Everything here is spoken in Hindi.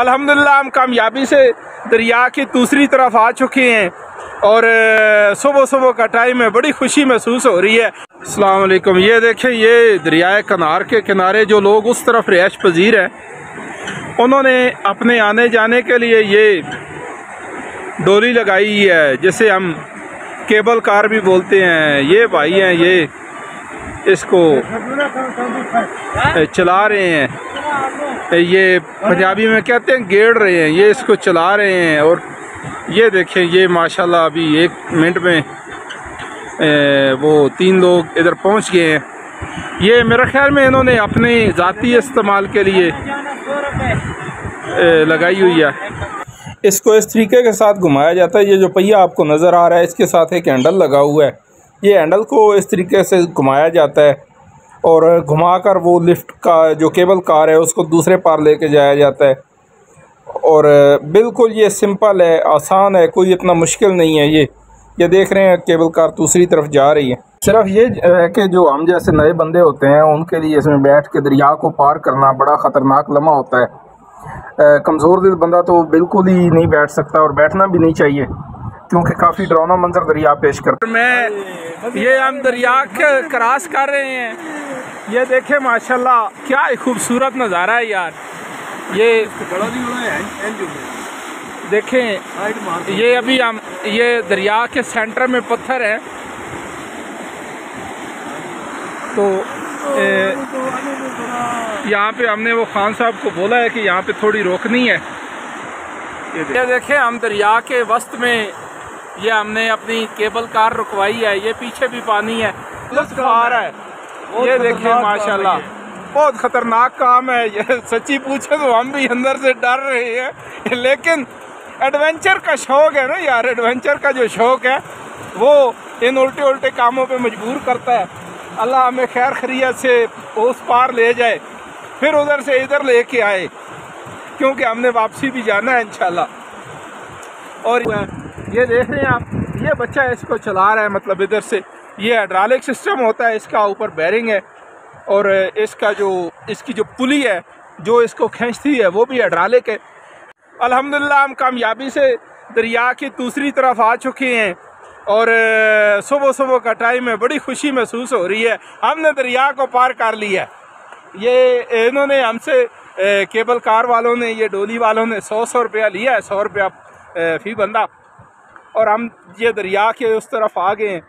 अल्हम्दुलिल्लाह हम कामयाबी से दरिया की दूसरी तरफ आ चुके हैं और सुबह सुबह का टाइम है, बड़ी खुशी महसूस हो रही है। अस्सलाम वालेकुम। ये देखें, ये दरियाए कनार के किनारे जो लोग उस तरफ रिहाइश पजीर हैं, उन्होंने अपने आने जाने के लिए ये डोली लगाई है, जिसे हम केबल कार भी बोलते हैं। ये भाई हैं, ये इसको चला रहे हैं, ये पंजाबी में कहते हैं गेड़ रहे हैं, ये इसको चला रहे हैं। और ये देखें, ये माशाल्लाह अभी 1 मिनट में वो 3 लोग इधर पहुंच गए हैं। ये मेरे ख्याल में इन्होंने अपने ज़ाती इस्तेमाल के लिए लगाई हुई है। इसको इस तरीके के साथ घुमाया जाता है। ये जो पहिया आपको नज़र आ रहा है, इसके साथ एक हैंडल लगा हुआ है। ये हैंडल को इस तरीके से घुमाया जाता है और घुमाकर वो लिफ्ट का जो केबल कार है उसको दूसरे पार लेके जाया जाता है। और बिल्कुल ये सिंपल है, आसान है, कोई इतना मुश्किल नहीं है। ये देख रहे हैं केबल कार दूसरी तरफ जा रही है। सिर्फ ये है कि जो हम जैसे नए बंदे होते हैं उनके लिए इसमें बैठ के दरिया को पार करना बड़ा ख़तरनाक लम्हा होता है। कमज़ोर दिल बंदा तो बिल्कुल ही नहीं बैठ सकता और बैठना भी नहीं चाहिए, क्योंकि काफ़ी डरावना मंजर दरिया पेश करता है। ये हम दरिया के क्रॉस कर रहे हैं। ये देखें माशाल्लाह, क्या खूबसूरत नज़ारा है यार। ये देखें, ये अभी हम ये दरिया के सेंटर में पत्थर है, तो यहाँ पे हमने वो खान साहब को बोला है कि यहाँ पे थोड़ी रोकनी है। ये देखें, हम दरिया के वस्त में ये हमने अपनी केबल कार रुकवाई है। ये पीछे भी पानी है, लुत्फ आ रहा है। ये देखें माशाल्लाह, बहुत ख़तरनाक काम है ये। सच्ची पूछे तो हम भी अंदर से डर रहे हैं, लेकिन एडवेंचर का शौक़ है ना यार। एडवेंचर का जो शौक़ है वो इन उल्टे उल्टे कामों पे मजबूर करता है। अल्लाह हमें खैर खैरियत से उस पार ले जाए, फिर उधर से इधर लेके आए, क्योंकि हमने वापसी भी जाना है इंशाल्लाह। और ये देख रहे हैं आप, ये बच्चा इसको चला रहा है, मतलब इधर से ये हाइड्रोलिक सिस्टम होता है, इसका ऊपर बैरिंग है और इसकी जो पुली है जो इसको खींचती है वो भी हाइड्रोलिक है। अल्हम्दुलिल्लाह हम कामयाबी से दरिया की दूसरी तरफ आ चुके हैं और सुबह सुबह का टाइम है, बड़ी खुशी महसूस हो रही है। हमने दरिया को पार कर लिया। ये इन्होंने हमसे केबल कार वालों ने, ये डोली वालों ने 100 रुपया लिया है, 100 रुपया फ़ी बंदा, और हम ये दरिया के उस तरफ आ गए हैं।